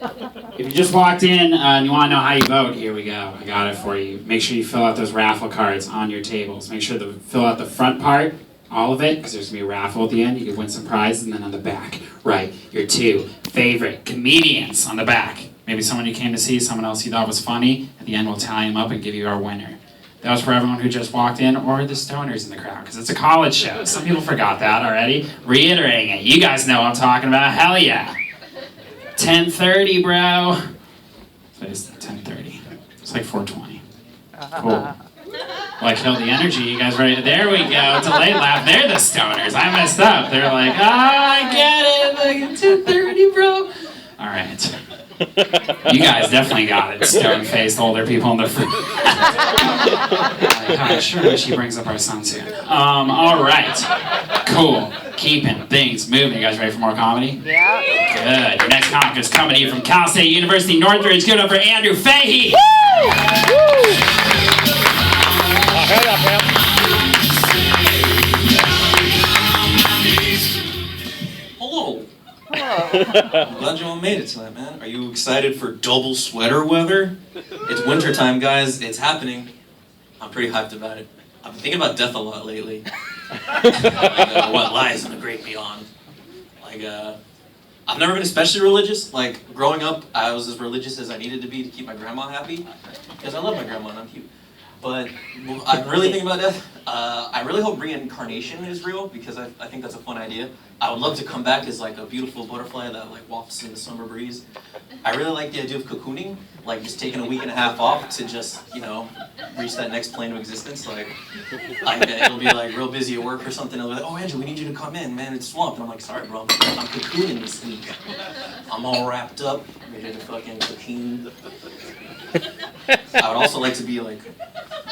If you just walked in and you want to know how you vote, here we go. I got it for you. Make sure you fill out those raffle cards on your tables. Make sure to fill out the front part, all of it, because there's going to be a raffle at the end. You can win some prizes. And then on the back, write your 2 favorite comedians on the back. Maybe someone you came to see, someone else you thought was funny. At the end, we'll tally them up and give you our winner. That was for everyone who just walked in or the stoners in the crowd, because it's a college show. Some people forgot that already. Reiterating it. You guys know what I'm talking about. Hell yeah. 10:30, bro. So it's 10:30. It's like 4:20. Cool. Well, I killed the energy. You guys ready? There we go. Delayed laugh. They're the stoners. I messed up. They're like, I get it. Like 10:30, bro. All right. You guys definitely got it. Stone-faced older people in the front. I sure wish he brings up our son soon. All right. Cool. Keeping things moving. You guys ready for more comedy? Yeah. Good. Your next comic is coming to you from Cal State University Northridge. Give it up for Andrew Fahey. Hello. I'm glad you all made it tonight, man. Are you excited for double sweater weather? It's wintertime, guys. It's happening. I'm pretty hyped about it. I've been thinking about death a lot lately. What lies in the great beyond. I've never been especially religious. Like, growing up, I was as religious as I needed to be to keep my grandma happy. Because I love my grandma and I'm cute. But I'm really thinking about death. I really hope reincarnation is real because I think that's a fun idea. I would love to come back as like a beautiful butterfly that like wafts in the summer breeze. I really like the idea of cocooning, like just taking a week and a half off to just, you know, reach that next plane of existence. Like it'll be like real busy at work or something. They'll be like, oh, Andrew, we need you to come in, man, it's swamped. And I'm like, sorry, bro, I'm cocooning this week. I'm all wrapped up, ready to fucking cocoon. I would also like to be like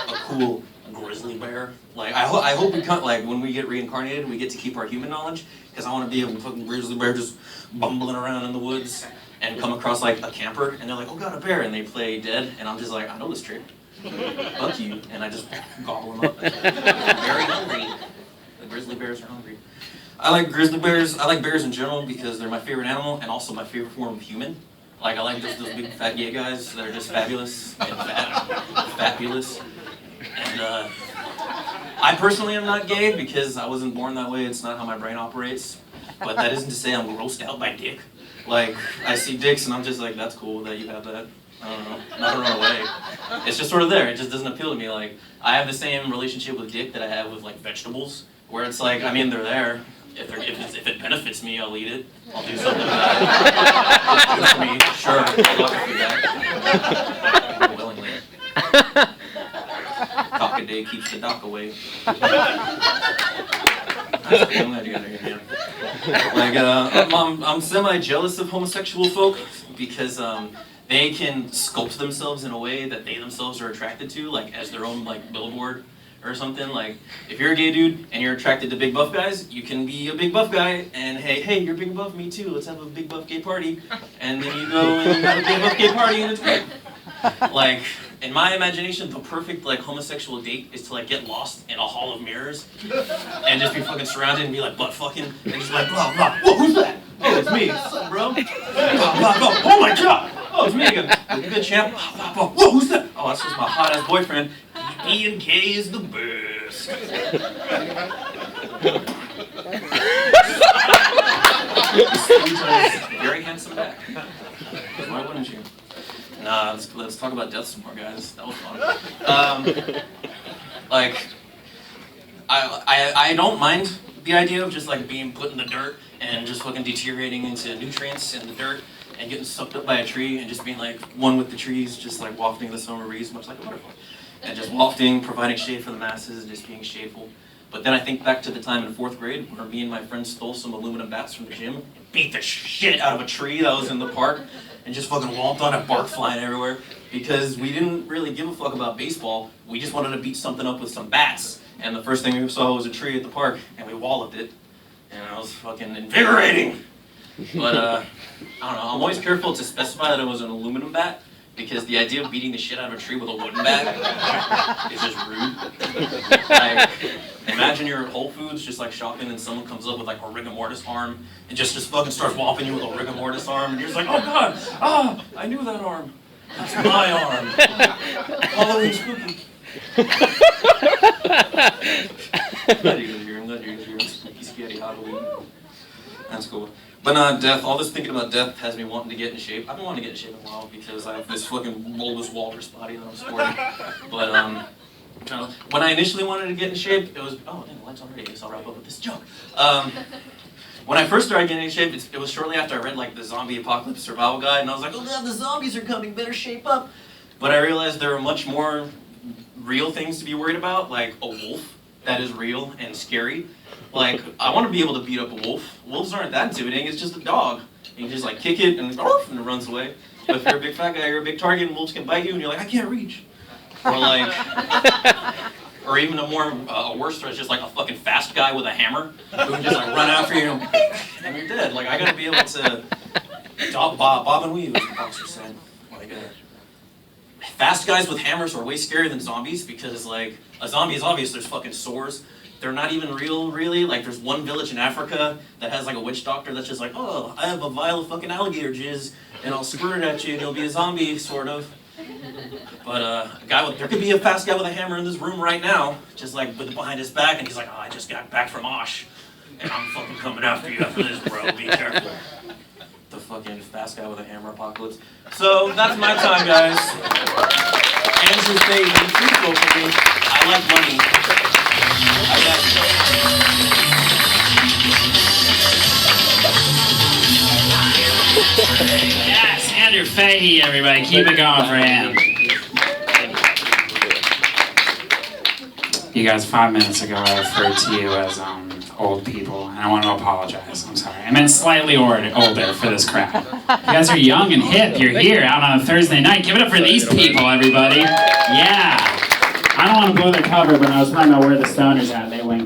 a cool grizzly bear. Like I hope we like when we get reincarnated, we get to keep our human knowledge because I want to be a fucking grizzly bear just bumbling around in the woods and come across like a camper and they're like, oh god, a bear, and they play dead and I'm just like, I know this trick. Fuck you, and I just gobble them up. I'm very hungry. The grizzly bears are hungry. I like grizzly bears. I like bears in general because they're my favorite animal and also my favorite form of human. Like, I like just those big fat gay guys that are just fabulous and fabulous. And I personally am not gay because I wasn't born that way. It's not how my brain operates. But that isn't to say I'm grossed out by dick. Like, I see dicks and I'm just like, that's cool that you have that. I don't know, not to run away. It's just sort of there. It just doesn't appeal to me. Like, I have the same relationship with dick that I have with like vegetables, where it's like, I mean, they're there. If it benefits me, I'll eat it. I'll do something about it. Good for me, sure. I'll look for that. Willingly. Cock a day keeps the dock away. I'm glad you guys are here. Like, I'm semi-jealous of homosexual folk because they can sculpt themselves in a way that they themselves are attracted to, like as their own like billboard or something. Like, if you're a gay dude and you're attracted to big buff guys, you can be a big buff guy and hey, you're big buff, me too, let's have a big buff gay party. And then you go and you have a big buff gay party and it's great. Like, in my imagination, the perfect like homosexual date is to like get lost in a hall of mirrors and just be fucking surrounded and be like butt fucking and just like blah blah. Whoa, who's that? Oh, it's me. What's up, bro? Blah blah blah. Oh my god. Oh, it's me again. Good champ. Blah blah blah. Whoa, who's that? Oh, that's just my hot ass boyfriend. Being gay is the best. Very handsome back. Why wouldn't you? Nah, let's talk about death some more, guys. That was fun. Like, I don't mind the idea of just like being put in the dirt and just fucking deteriorating into nutrients in the dirt and getting sucked up by a tree and just being like one with the trees, just like wafting the summer breeze, much like a butterfly. And just wafting, providing shade for the masses, and just being shadeful. But then I think back to the time in 4th grade where me and my friends stole some aluminum bats from the gym and beat the shit out of a tree that was in the park and just fucking whomped on it, bark flying everywhere. Because we didn't really give a fuck about baseball. We just wanted to beat something up with some bats. And the first thing we saw was a tree at the park and we walloped it. And it was fucking invigorating. But I don't know, I'm always careful to specify that it was an aluminum bat. Because the idea of beating the shit out of a tree with a wooden bat is just rude. Like, Imagine you're at Whole Foods just like shopping and someone comes up with like a rigor mortis arm and just fucking starts whopping you with a rigor mortis arm and you're just like, oh god, ah, I knew that arm. That's my arm. Halloween spooky. I'm glad you guys are here. I'm glad you guys are here. Spooky, scary Halloween. That's cool. But death, all this thinking about death has me wanting to get in shape. I've been wanting to get in shape in a while because I have this fucking bulbous walrus body that I'm sporting. But when I initially wanted to get in shape, it was, oh, dang, the light's already, I guess I'll wrap up with this joke. When I first started getting in shape, it was shortly after I read like the zombie apocalypse survival guide, and I was like, oh god, the zombies are coming, better shape up. But I realized there are much more real things to be worried about, like a wolf that is real and scary. Like, I want to be able to beat up a wolf. Wolves aren't that intimidating, it's just a dog. You can just like kick it and it runs away. But if you're a big fat guy, you're a big target and wolves can bite you and you're like, I can't reach. Or like, or even a worse threat is just like a fucking fast guy with a hammer who can just like run after you and you're dead. Like, I gotta be able to bob and weave, as the boxer said. Like, fast guys with hammers are way scarier than zombies because like, a zombie is obvious, there's fucking sores. They're not even real, really. Like, there's one village in Africa that has like a witch doctor that's just like, oh, I have a vial of fucking alligator jizz and I'll squirt it at you and you'll be a zombie, sort of. But there could be a fast guy with a hammer in this room right now, just like with it behind his back, and he's like, oh, I just got back from Osh, and I'm fucking coming after you after this, bro. Be careful. The fucking fast guy with a hammer apocalypse. So that's my time, guys. Andrew Fahey, please vote for me. I like money. I got Yes, Andrew Fahey, everybody. Keep it going for him. You guys, 5 minutes ago, I referred to you as old people, and I want to apologize. I'm sorry. I meant slightly older for this crowd. You guys are young and hip. You're here out on a Thursday night. Give it up for these people, everybody. Yeah. I don't want to blow their cover, but I was talking about where the stoners at. They went